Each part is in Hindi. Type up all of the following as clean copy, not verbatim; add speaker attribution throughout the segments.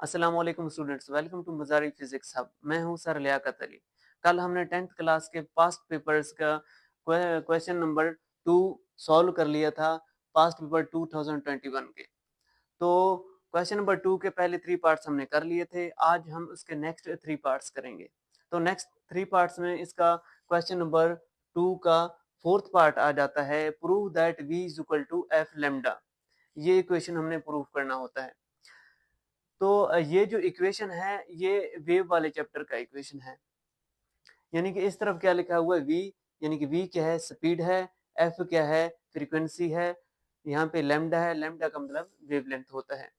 Speaker 1: अस्सलाम वालेकुम students, welcome to Mazari physics hub. मैं हूं सर लियाकत अली। कल हमने 10th क्लास के पास्ट पेपर्स का क्वेश्चन नंबर 2 सॉल्व कर लिया था, पास्ट पेपर 2021 के। तो क्वेश्चन नंबर 2 के पहले 3 पार्ट्स हमने कर लिए थे। आज हम उसके नेक्स्ट 3 पार्ट्स करेंगे। तो नेक्स्ट 3 पार्ट्स में इसका क्वेश्चन नंबर 2 का फोर्थ पार्ट आ जाता है, prove that v is equal to f lambda. ये इक्वेशन हमने प्रूव करना होता है। तो ये जो इक्वेशन है ये वेव वाले चैप्टर का इक्वेशन है। यानी कि इस तरफ क्या लिखा हुआ है v, यानी कि v क्या है, स्पीड है, f क्या है, फ्रीक्वेंसी है, यहाँ पे लैम्डा है, लैम्डा का मतलब वेवलेंथ होता है।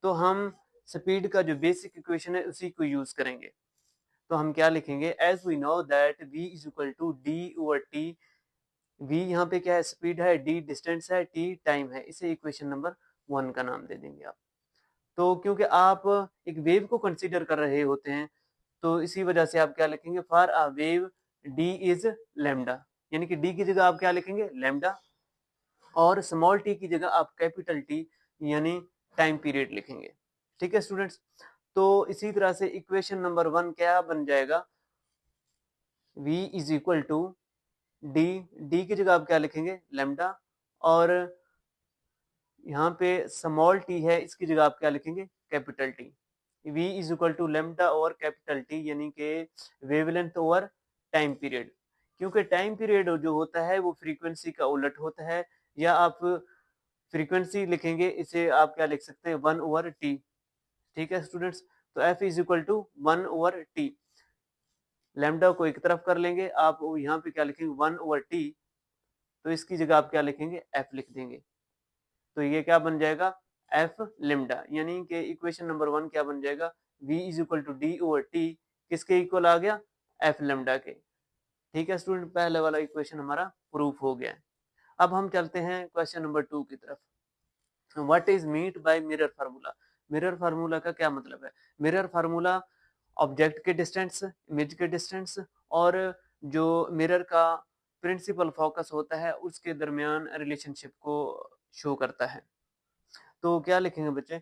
Speaker 1: तो हम स्पीड का जो बेसिक इक्वेशन है उसी को यूज करेंगे। तो हम क्या लिखेंगे, as we know that v is equal to d over t. v यहाँ पे क्या है, स्पीड है, d डिस्टेंस है, t टाइम है। इसे इक्वेशन नंबर 1 का नाम दे देंगे आप। तो क्योंकि आप एक वेव को कंसीडर कर रहे होते हैं तो इसी वजह से आप क्या लिखेंगे, for a wave D is lambda. यानी कि डी की जगह आप क्या लिखेंगे, लेमडा, और स्मॉल टी की जगह आप कैपिटल टी यानी टाइम पीरियड लिखेंगे। ठीक है स्टूडेंट्स। तो इसी तरह से इक्वेशन नंबर 1 क्या बन जाएगा, v is equal to d, d की जगह आप क्या लिखेंगे, लेमडा, और यहाँ पे स्मॉल टी है, इसकी जगह आप क्या लिखेंगे, capital T. v is equal to lambda और कैपिटल टी, यानी कि वेवलेंथ ओवर टाइम पीरियड। क्योंकि टाइम पीरियड जो होता है वो फ्रीक्वेंसी का उलट होता है, या आप फ्रीक्वेंसी लिखेंगे इसे आप क्या लिख सकते हैं, 1/t। ठीक है स्टूडेंट्स। तो f is equal to 1/t। Lambda को एक तरफ कर लेंगे, आप यहाँ पे क्या लिखेंगे, 1/t। तो इसकी जगह आप क्या लिखेंगे, f लिख देंगे। तो ये क्या बन जाएगा, एफ लिम्डा। यानी कि इक्वेशन नंबर 1 क्या बन जाएगा, v is equal to d over t, किसके इक्वल आ गया, एफ लिम्डा के। ठीक है स्टूडेंट, पहले वाला इक्वेशन हमारा प्रूफ हो गया है। अब हम चलते हैं क्वेश्चन नंबर 2 की तरफ। What is meant by mirror formula. Mirror formula का क्या मतलब है, मिरर फार्मूला ऑब्जेक्ट के डिस्टेंस, इमेज के डिस्टेंस, और जो मिरर का प्रिंसिपल फोकस होता है उसके दरमियान रिलेशनशिप को शो करता है। तो क्या लिखेंगे बच्चे,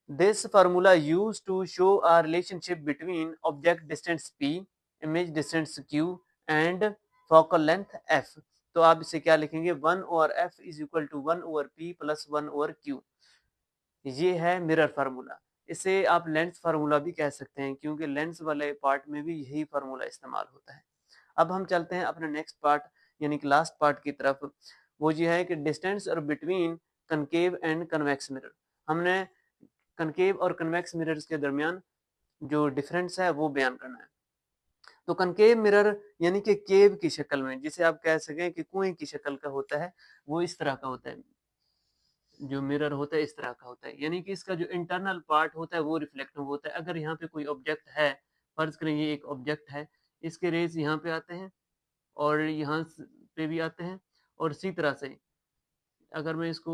Speaker 1: this formula used to show a relationship between object distance p, image distance q and focal length f। तो आप इसे क्या लिखेंगे, 1 over f is equal to 1 over p plus 1 over q। ये है मिरर फार्मूला। इसे आप लेंस फार्मूला भी कह सकते हैं, क्योंकि लेंस वाले पार्ट में भी यही फार्मूला इस्तेमाल होता है। अब हम चलते हैं अपने नेक्स्ट पार्ट यानी कि लास्ट पार्ट की तरफ। वो ये है कि डिस्टेंस और between concave and convex mirror. हमने कनकेव और कन्वेक्स मिरर्स के दरमियान जो डिफरेंस है वो बयान करना है। तो कनकेव मिरर यानी कि केव की शक्ल में, जिसे आप कह सकें कि कुएं की शक्ल का होता है, वो इस तरह का होता है। जो मिरर होता है इस तरह का होता है, यानी कि इसका जो इंटरनल पार्ट होता है वो रिफ्लेक्टिव होता है। अगर यहाँ पे कोई ऑब्जेक्ट है, फर्ज करें ये एक ऑब्जेक्ट है, इसके रेज यहाँ पे आते हैं और यहाँ पे भी आते हैं, और इसी तरह से अगर मैं इसको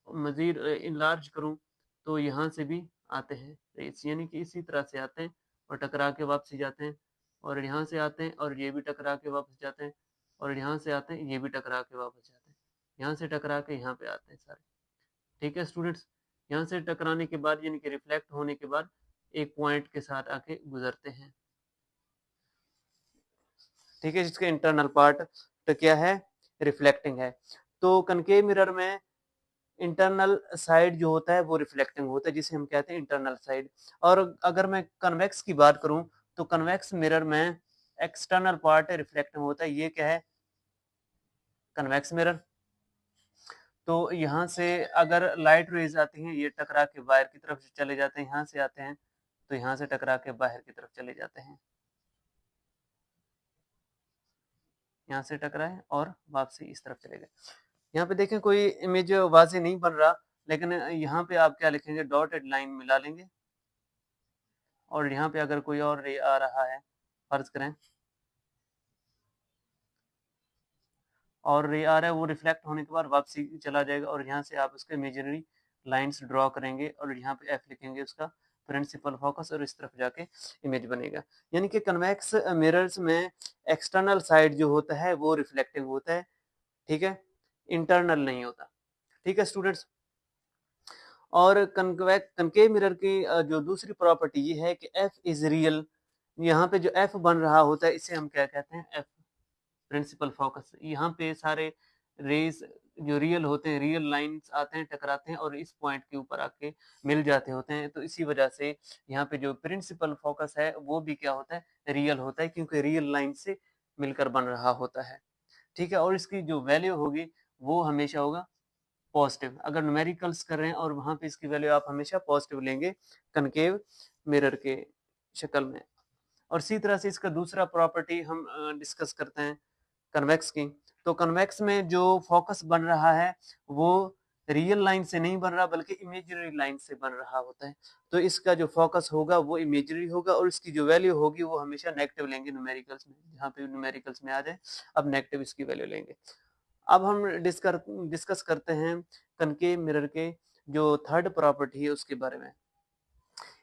Speaker 1: मजीद इनलार्ज करूं तो यहाँ से भी आते हैं रेस, यानी कि इसी तरह से आते हैं और टकरा के वापस जाते हैं, और यहाँ से आते हैं और ये भी टकरा के वापस जाते हैं, और यहाँ से आते हैं ये भी टकरा के वापस जाते हैं, यहाँ से टकरा के यहाँ पे आते हैं सारे। ठीक है स्टूडेंट्स। यहाँ से टकराने के बाद यानी कि रिफ्लेक्ट होने के बाद एक पॉइंट के साथ आके गुजरते हैं। ठीक है, जिसका इंटरनल पार्ट तो क्या है, रिफ्लेक्टिंग है। तो कनकेव मिरर में इंटरनल साइड जो होता है वो रिफ्लेक्टिंग होता है, जिसे हम कहते हैं इंटरनल साइड। और अगर मैं कन्वेक्स की बात करूं तो कन्वेक्स मिरर में एक्सटर्नल पार्ट रिफ्लेक्टिंग होता है। ये क्या है, कन्वेक्स मिरर। तो यहाँ से अगर लाइट रेज आती हैं, ये टकरा के बाहर की तरफ चले जाते हैं, यहाँ से आते हैं तो यहाँ से टकरा के बाहर की तरफ चले जाते हैं, यहाँ से टकराए और वापसी इस तरफ चले गए। यहाँ पे देखें कोई इमेज वाजे नहीं बन रहा, लेकिन यहाँ पे आप क्या लिखेंगे, डॉटेड लाइन मिला लेंगे, और यहाँ पे अगर कोई और रे आ रहा है, फर्ज करें, और रे आ रहा है, वो रिफ्लेक्ट होने के बाद वापसी चला जाएगा, और यहाँ से आप उसके इमेजिनरी लाइंस ड्रॉ करेंगे और यहाँ पे एफ लिखेंगे उसका प्रिंसिपल फोकस, और इस तरफ जाके इमेज बनेगा। यानी कि कन्वेक्स मिरर्स में एक्सटर्नल साइड जो होता है वो रिफ्लेक्टिव होता है, ठीक है, इंटरनल नहीं होता। ठीक है स्टूडेंट्स। और कनकेव मिरर की जो दूसरी प्रॉपर्टी ये है कि एफ इज रियल। यहाँ पे जो एफ बन रहा होता है इसे हम क्या कहते हैं, एफ प्रिंसिपल फोकस। यहाँ पे सारे रेज जो रियल होते हैं, रियल लाइंस आते हैं, टकराते हैं और इस पॉइंट के ऊपर आके मिल जाते होते हैं। तो इसी वजह से यहाँ पे जो प्रिंसिपल फोकस है वो भी क्या होता है, रियल होता है, क्योंकि रियल लाइन से मिलकर बन रहा होता है। ठीक है, और इसकी जो वैल्यू होगी वो हमेशा होगा पॉजिटिव। अगर न्यूमेरिकल्स कर रहे हैं और वहां पे इसकी वैल्यू आप हमेशा पॉजिटिव लेंगे कनकेव मिरर के शक्ल में। और इसी तरह से इसका दूसरा प्रॉपर्टी हम डिस्कस करते हैं कन्वेक्स की। तो कन्वेक्स में जो फोकस बन रहा है वो रियल लाइन से नहीं बन रहा बल्कि इमेजिनरी लाइन से बन रहा होता है। तो इसका जो फोकस होगा वो इमेजिनरी होगा और इसकी जो वैल्यू होगी वो हमेशा नेगेटिव लेंगे न्यूमेरिकल्स में। जहाँ पे न्यूमेरिकल्स में आ जाए अब नेगेटिव इसकी वैल्यू लेंगे। अब हम डिस्कस करते हैं कनकेव मिरर के जो थर्ड प्रॉपर्टी है उसके बारे में।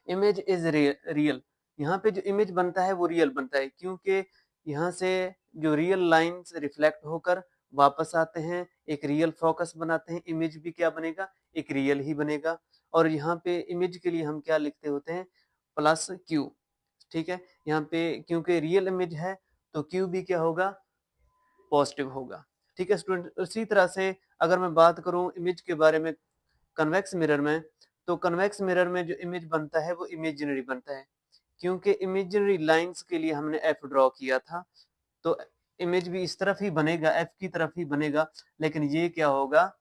Speaker 1: Image is real. यहाँ पे जो इमेज बनता है वो रियल बनता है, क्योंकि यहाँ से जो रियल लाइंस रिफ्लेक्ट होकर वापस आते हैं, एक रियल फोकस बनाते हैं। इमेज भी क्या बनेगा, एक रियल ही बनेगा। और यहाँ पे इमेज के लिए हम क्या लिखते होते हैं, प्लस क्यू। ठीक है, यहाँ पे क्योंकि रियल इमेज है तो क्यू भी क्या होगा, पॉजिटिव होगा। ठीक है स्टूडेंट, उसी तरह से अगर मैं बात करूं इमेज के बारे में कन्वेक्स मिरर में, तो कन्वेक्स मिरर में जो इमेज बनता है वो इमेजिनरी बनता है, क्योंकि इमेजिनरी लाइंस के लिए हमने एफ ड्रॉ किया था। तो इमेज भी इस तरफ ही बनेगा, एफ की तरफ ही बनेगा, लेकिन ये क्या होगा,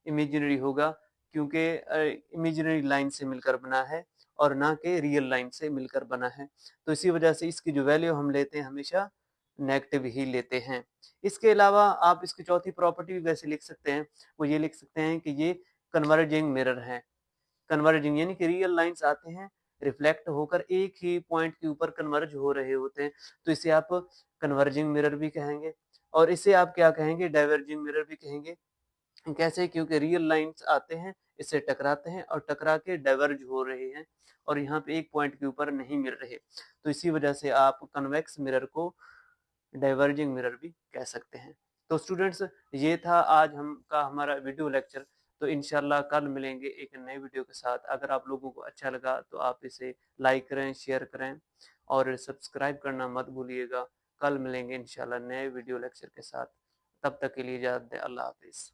Speaker 1: इमेजिनरी होगा, क्योंकि इमेजिनरी लाइन से मिलकर बना है और ना कि रियल लाइन से मिलकर बना है। तो इसी वजह से इसकी जो वैल्यू हम लेते हैं हमेशा नेगेटिव ही लेते हैं। इसके अलावा आप इसकी चौथी प्रॉपर्टी भी वैसे लिख सकते हैं, वो ये लिख सकते हैं कि ये कन्वर्जिंग मिरर है। कन्वर्जिंग यानी कि रियल लाइंस आते हैं, रिफ्लेक्ट होकर एक ही पॉइंट के ऊपर कन्वर्ज हो रहे होते हैं, तो इसे आप कन्वर्जिंग मिरर भी कहेंगे। और इसे आप क्या कहेंगे, डाइवर्जिंग मिरर भी कहेंगे। कैसे, क्योंकि रियल लाइंस आते हैं, इससे टकराते हैं और टकरा के डाइवर्ज हो रहे हैं और यहाँ पे एक पॉइंट के ऊपर नहीं मिल रहे। तो इसी वजह से आप कन्वेक्स मिरर को डाइवर्जिंग मिरर भी कह सकते हैं। तो स्टूडेंट्स, ये था आज हम का हमारा वीडियो लेक्चर। तो इंशाल्लाह कल मिलेंगे एक नए वीडियो के साथ। अगर आप लोगों को अच्छा लगा तो आप इसे लाइक करें, शेयर करें और सब्सक्राइब करना मत भूलिएगा। कल मिलेंगे इंशाल्लाह नए वीडियो लेक्चर के साथ। तब तक के लिए इजाज़त दें। अल्लाह हाफिज़।